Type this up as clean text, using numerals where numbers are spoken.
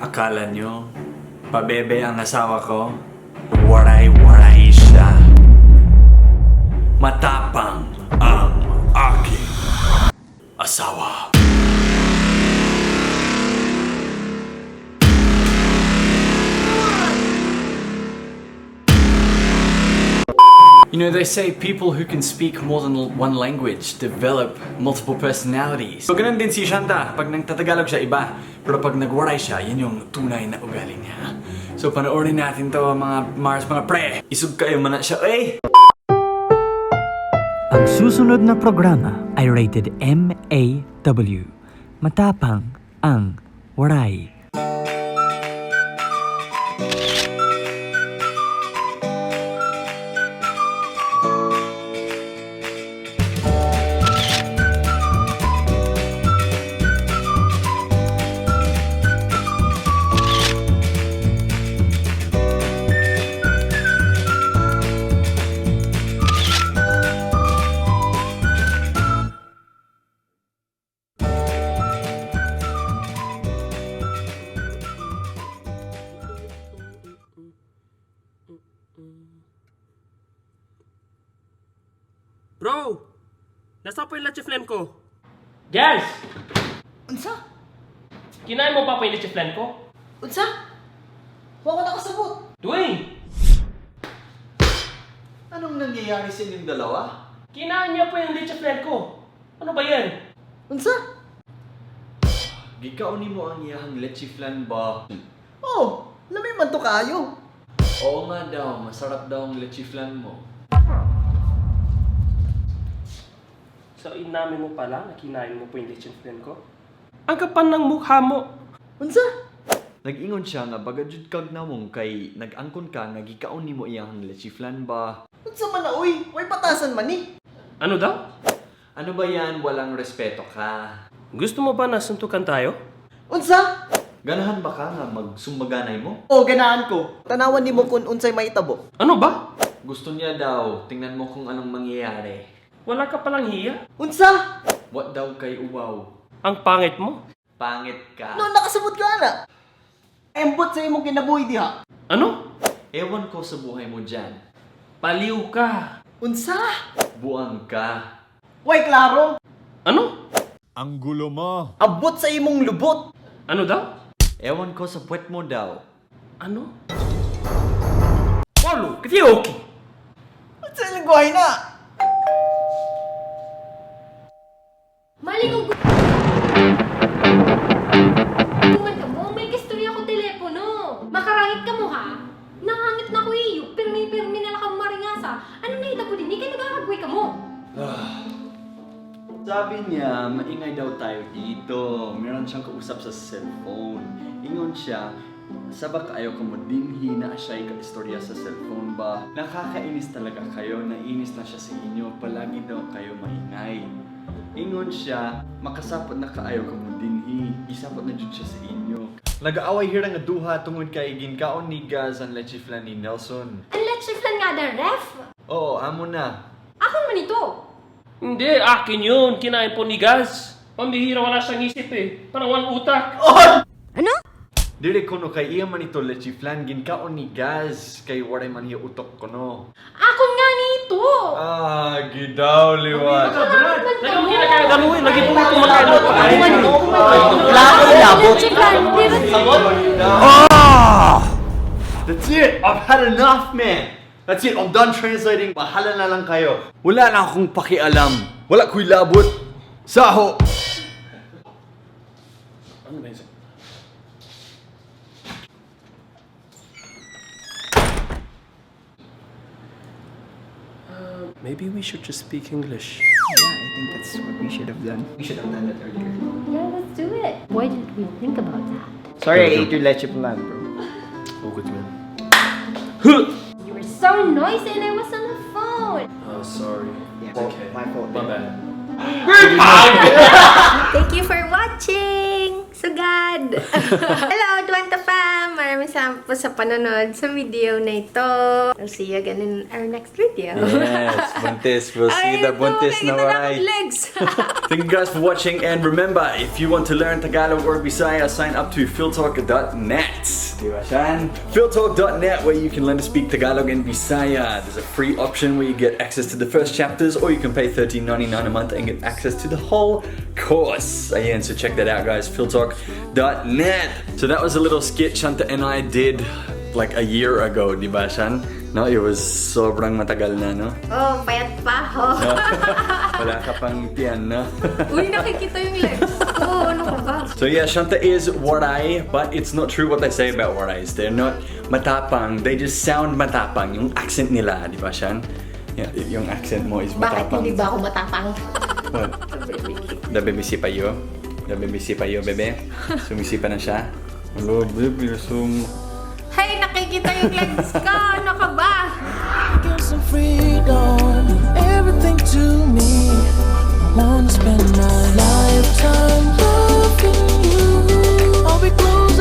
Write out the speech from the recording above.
Akala nyo, pabebe ang asawa ko? Waray-waray siya. Matapang ang aking asawa. You know, they say people who can speak more than one language develop multiple personalities. So, ganun din si Shanta. Pag nagtatagalog siya, iba. Pero pag nagwaray siya, yan yung tunay na ugali niya. So, panoorin natin to, mga Mars, mga pre. Isug kayo man na siya, eh! Ang susunod na programa ay rated MAW. Matapang ang Waray. Bro! Nasa po yung lechiflen ko? Guys! Unsa? Kinain mo pa po yung lechiflen ko? Unsa? Wa ko nakasabot. Dwaine! Anong nangyayari sa inyong dalawa? Kinain niya po yung lechiflen ko. Ano ba yan? Unsa? Gikaw ni mo ang iyahang lechiflan ba? Oh, lamay man to kaayo. Oo nga daw, masarap daw ang lechiflan mo. So, inamin mo pala na kinain mo po yung lechiflen ko? Ang kapal ng mukha mo! Unsa? Nag-ingon siya nga bagadjud kag namong kay nag-angkon ka nga gikaon nimo iyang lechiflan ba? Unsa man na uy? Way patasan man ni. Ano daw? Ano ba yan? Walang respeto ka. Gusto mo ba na suntukan tayo? Unsa? Ganahan ba ka nga magsumbaganay mo? Oh, ganahan ko. Tanawan nimo kun unsay mahitabo. Ano ba? Gusto niya daw, tingnan mo kung anong mangyayari. Wala ka palang hiya? Unsa? What daw kay uwaw? Ang pangit mo. Pangit ka. No, nakasabot ka na. Embot sa imong kinabuhi diha. Ano? Ewan ko sa buhay mo dyan. Paliw ka. Unsa? Buang ka. Way klaro. Ano? Ang gulo mo. Abot sa imong lubot. Ano daw? Ewan ko sa puwet mo daw. Ano? Walo, kasi okay. Unsa lingwahe na? Maling Tungan ka mo, may kastorya ko telepono. Makarangit ka mo ha? Nangangit na ko iyo, pirmi-pirmi na lang kang maringasa. Ano na ita po din? Ikay nagkakagway ka mo. Sabi niya, maingay daw tayo dito. Meron siyang kausap sa cellphone. Ingon siya, sabak ayaw ka mo dinhi na siya'y ka-istorya sa cellphone ba? Nakakainis talaga kayo, nainis na siya sa inyo. Palagi daw kayo maingay. Ingon siya, makasapot na kaayaw ka mo dinhi. Isapot na jud siya sa inyo. Nag-aaway hira nga duha tungod kay ginkaon ni Gaz ang lechiflan ni Nelson. Ang lechiflan nga da, ref. Oo, amo na. Akong man ito. Hindi, akin yun. Kinain po ni Gaz. Pambihira, wala siyang isip eh. Parang walang utak. Ano? Dili ko no kay iya man ito lechiflan ginkaon ni Gaz kay waray man hiya utok ko no. Akong nga nito. Ah, gidaw liwat. Brad, nagawang kinakagaluin. Lagi po kumakain mo pa. Lako labot. That's it. I've had enough, man. That's it. I'm done translating. Bahala na lang kayo. Wala na akong pakialam. Wala ko'y labot. Saho. Ano ba yun? Maybe we should just speak English. Yeah, I think that's what we should have done. We should have done that earlier. Yeah, let's do it. Why didn't we think about that? Sorry, I ate your leche plan, bro. Oh, good man. You were so noisy and I was on the phone. Oh, sorry. Yeah, Okay. my fault. My bad. Thank you for watching! Sugad! Hello, Dwaine fam! Maraming po sa panonood sa video na ito. I'll see you again in our next video. Yes, buntis. We'll see the buntis na Waray. Legs. Thank you guys for watching, and remember, if you want to learn Tagalog or Bisaya, sign up to philtalk.net. Diba, Shan? philtalk.net, where you can learn to speak Tagalog and Bisaya. There's a free option where you get access to the first chapters, or you can pay $13.99 a month and get access to the whole course. Ayan, so check that out, guys. philtalk.net. So that was a little skit Shanta and I did like a year ago, diba, Shan? No, it was sobrang matagal na, no? Oh, payat pa. Oh. Wala ka pang tiyan, no? Uy, nakikita yung legs. Oh, ano ka ba? So yeah, Shanta is Waray, but it's not true what they say about Warays. They're not matapang. They just sound matapang. Yung accent nila, di ba, Shan? Yeah, yung accent mo is Bakit matapang. hindi ba ako matapang? What? The baby si Payo? The baby si Payo, bebe? Sumisipa na siya? Hello, baby, you're so... Hey, nakikita yung legs ko. Ano ka ba? Give some freedom, everything to me. I wanna spend my lifetime loving you. I'll be close.